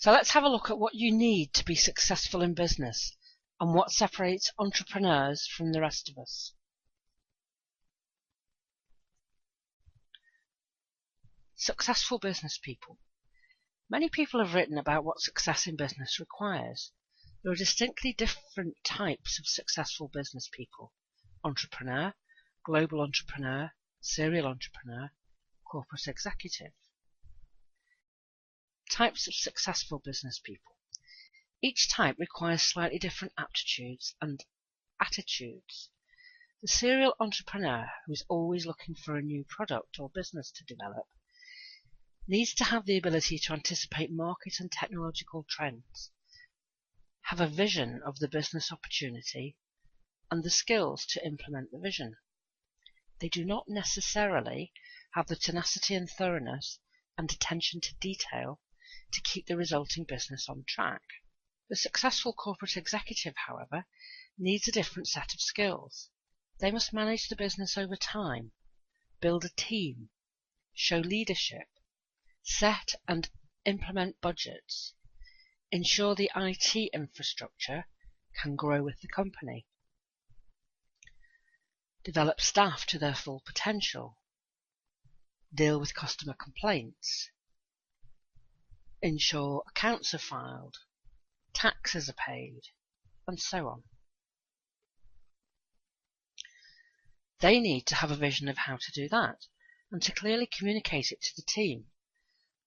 So let's have a look at what you need to be successful in business and what separates entrepreneurs from the rest of us. Successful business people. Many people have written about what success in business requires. There are distinctly different types of successful business people: entrepreneur, global entrepreneur, serial entrepreneur, corporate executive. Types of successful business people. Each type requires slightly different aptitudes and attitudes. The serial entrepreneur, who is always looking for a new product or business to develop, needs to have the ability to anticipate market and technological trends, have a vision of the business opportunity, and the skills to implement the vision. They do not necessarily have the tenacity and thoroughness and attention to detail to keep the resulting business on track. The successful corporate executive, however, needs a different set of skills. They must manage the business over time, build a team, show leadership, set and implement budgets, ensure the IT infrastructure can grow with the company, develop staff to their full potential, deal with customer complaints, ensure accounts are filed, taxes are paid, and so on. They need to have a vision of how to do that and to clearly communicate it to the team.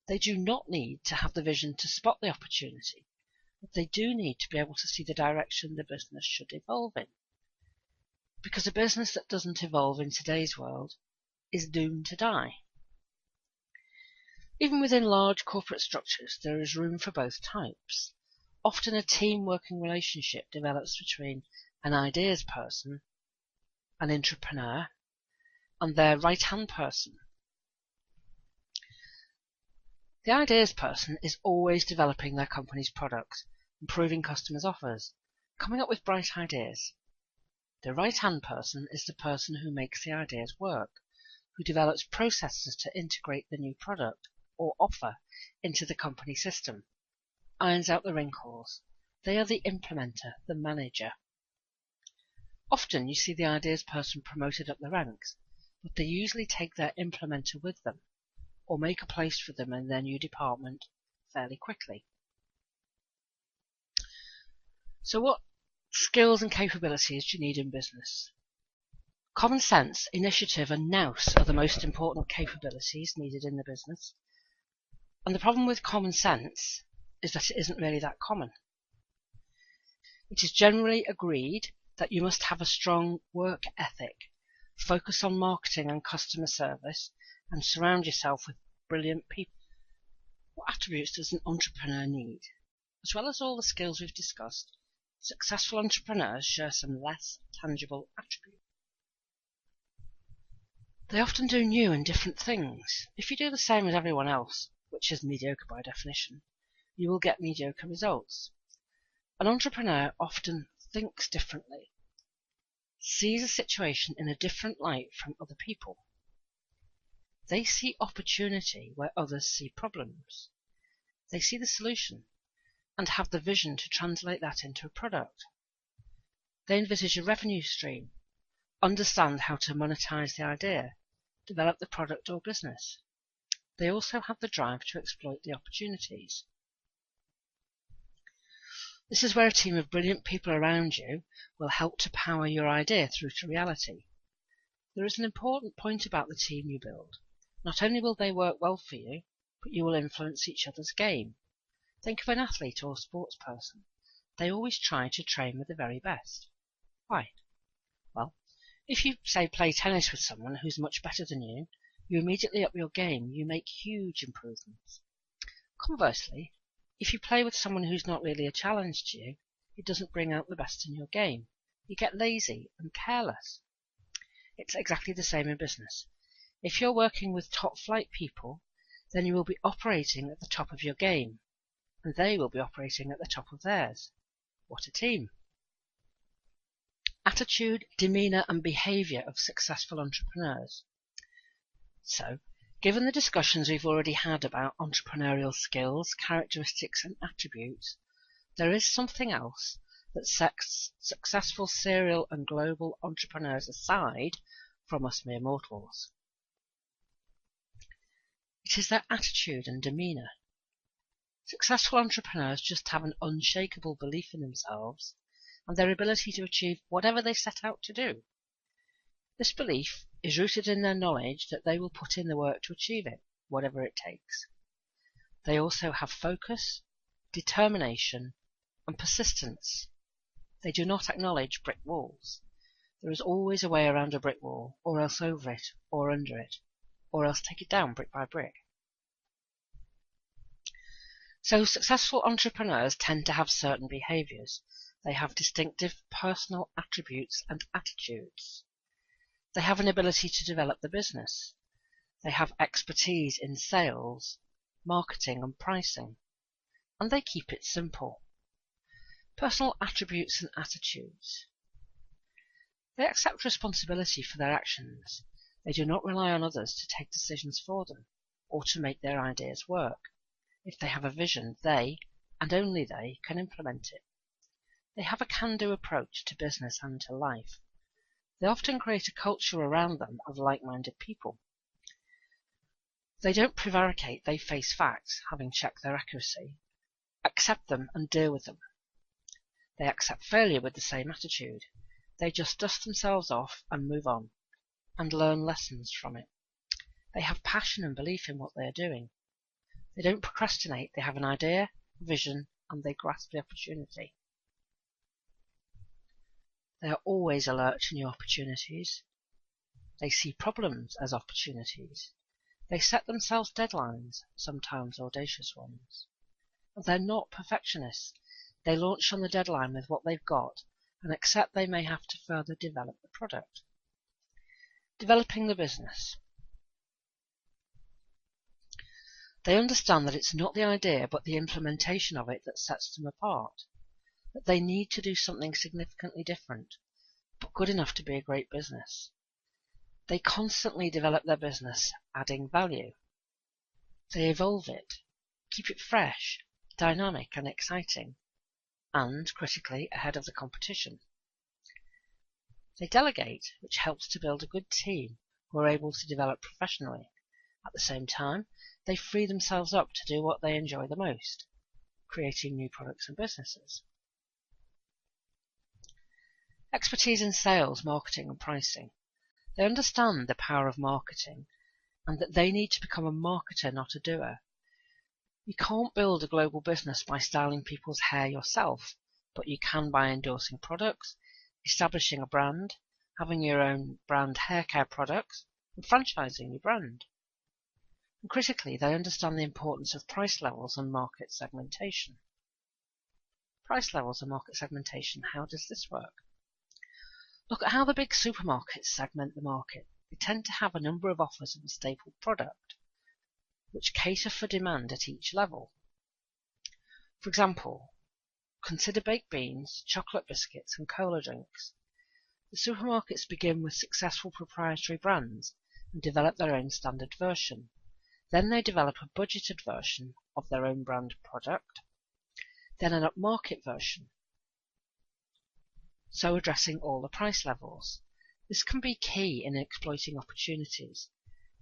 They do not need to have the vision to spot the opportunity, but they do need to be able to see the direction the business should evolve in. Because a business that doesn't evolve in today's world is doomed to die. Even within large corporate structures, there is room for both types. Often a team-working relationship develops between an ideas person, an entrepreneur, and their right-hand person. The ideas person is always developing their company's products, improving customers' offers, coming up with bright ideas. The right-hand person is the person who makes the ideas work, who develops processes to integrate the new product or offer into the company system, irons out the wrinkles. They are the implementer, the manager. Often you see the ideas person promoted up the ranks, but they usually take their implementer with them, or make a place for them in their new department fairly quickly. So what skills and capabilities do you need in business? Common sense, initiative, and nous are the most important capabilities needed in the business. And the problem with common sense is that it isn't really that common. It is generally agreed that you must have a strong work ethic, focus on marketing and customer service, and surround yourself with brilliant people. What attributes does an entrepreneur need? As well as all the skills we've discussed, successful entrepreneurs share some less tangible attributes. They often do new and different things. If you do the same as everyone else, which is mediocre by definition, you will get mediocre results. An entrepreneur often thinks differently, sees a situation in a different light from other people. They see opportunity where others see problems. They see the solution and have the vision to translate that into a product. They envisage a revenue stream, understand how to monetize the idea, develop the product or business. They also have the drive to exploit the opportunities. This is where a team of brilliant people around you will help to power your idea through to reality. There is an important point about the team you build. Not only will they work well for you, but you will influence each other's game. Think of an athlete or sports person. They always try to train with the very best. Why? Well, if you, say, play tennis with someone who's much better than you immediately up your game, you make huge improvements. Conversely, if you play with someone who's not really a challenge to you, it doesn't bring out the best in your game. You get lazy and careless. It's exactly the same in business. If you're working with top-flight people, then you will be operating at the top of your game, and they will be operating at the top of theirs. What a team! Attitude, demeanour and behaviour of successful entrepreneurs. So, Given the discussions we've already had about entrepreneurial skills, characteristics and attributes, there is something else that sets successful serial and global entrepreneurs aside from us mere mortals. It is their attitude and demeanour. Successful entrepreneurs just have an unshakable belief in themselves and their ability to achieve whatever they set out to do. This belief is rooted in their knowledge that they will put in the work to achieve it, whatever it takes. They also have focus, determination, and persistence. They do not acknowledge brick walls. There is always a way around a brick wall, or else over it, or under it, or else take it down brick by brick. So successful entrepreneurs tend to have certain behaviours. They have distinctive personal attributes and attitudes. They have an ability to develop the business. They have expertise in sales, marketing and pricing. And they keep it simple. Personal attributes and attitudes. They accept responsibility for their actions. They do not rely on others to take decisions for them, or to make their ideas work. If they have a vision, they, and only they, can implement it. They have a can-do approach to business and to life. They often create a culture around them of like-minded people. They don't prevaricate, they face facts, having checked their accuracy, accept them and deal with them. They accept failure with the same attitude. They just dust themselves off and move on, and learn lessons from it. They have passion and belief in what they are doing. They don't procrastinate, they have an idea, a vision, and they grasp the opportunity. They are always alert to new opportunities. They see problems as opportunities. They set themselves deadlines, sometimes audacious ones. And they're not perfectionists. They launch on the deadline with what they've got and accept they may have to further develop the product. Developing the business. They understand that it's not the idea but the implementation of it that sets them apart, that they need to do something significantly different, but good enough to be a great business. They constantly develop their business, adding value. They evolve it, keep it fresh, dynamic and exciting, and, critically, ahead of the competition. They delegate, which helps to build a good team who are able to develop professionally. At the same time, they free themselves up to do what they enjoy the most, creating new products and businesses. Expertise in sales, marketing and pricing. They understand the power of marketing and that they need to become a marketer, not a doer. You can't build a global business by styling people's hair yourself, but you can by endorsing products, establishing a brand, having your own brand hair care products, and franchising your brand. And critically, they understand the importance of price levels and market segmentation. Price levels and market segmentation, how does this work? Look at how the big supermarkets segment the market. They tend to have a number of offers of a staple product, which cater for demand at each level. For example, consider baked beans, chocolate biscuits and cola drinks. The supermarkets begin with successful proprietary brands and develop their own standard version. Then they develop a budgeted version of their own brand product, then an upmarket version, so addressing all the price levels. This can be key in exploiting opportunities.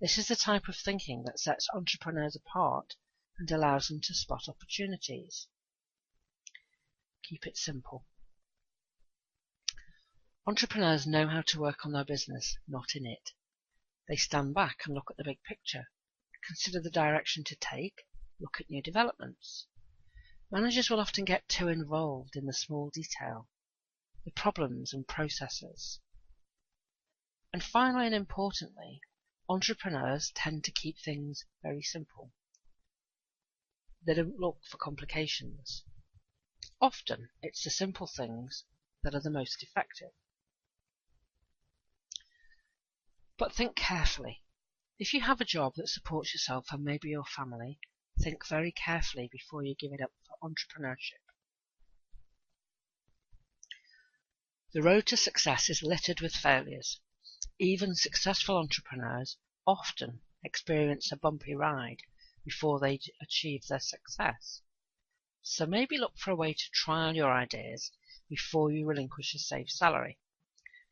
This is the type of thinking that sets entrepreneurs apart and allows them to spot opportunities. Keep it simple. Entrepreneurs know how to work on their business, not in it. They stand back and look at the big picture, consider the direction to take, look at new developments. Managers will often get too involved in the small detail, the problems and processes. And finally and importantly, entrepreneurs tend to keep things very simple. They don't look for complications. Often it's the simple things that are the most effective. But think carefully. If you have a job that supports yourself and maybe your family, think very carefully before you give it up for entrepreneurship. The road to success is littered with failures. Even successful entrepreneurs often experience a bumpy ride before they achieve their success. So maybe look for a way to trial your ideas before you relinquish a safe salary.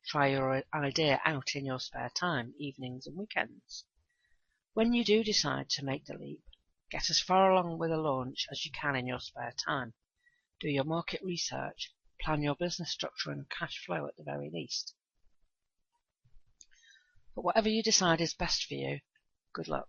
Try your idea out in your spare time, evenings and weekends. When you do decide to make the leap, get as far along with the launch as you can in your spare time. Do your market research, plan your business structure and cash flow at the very least. But whatever you decide is best for you, good luck.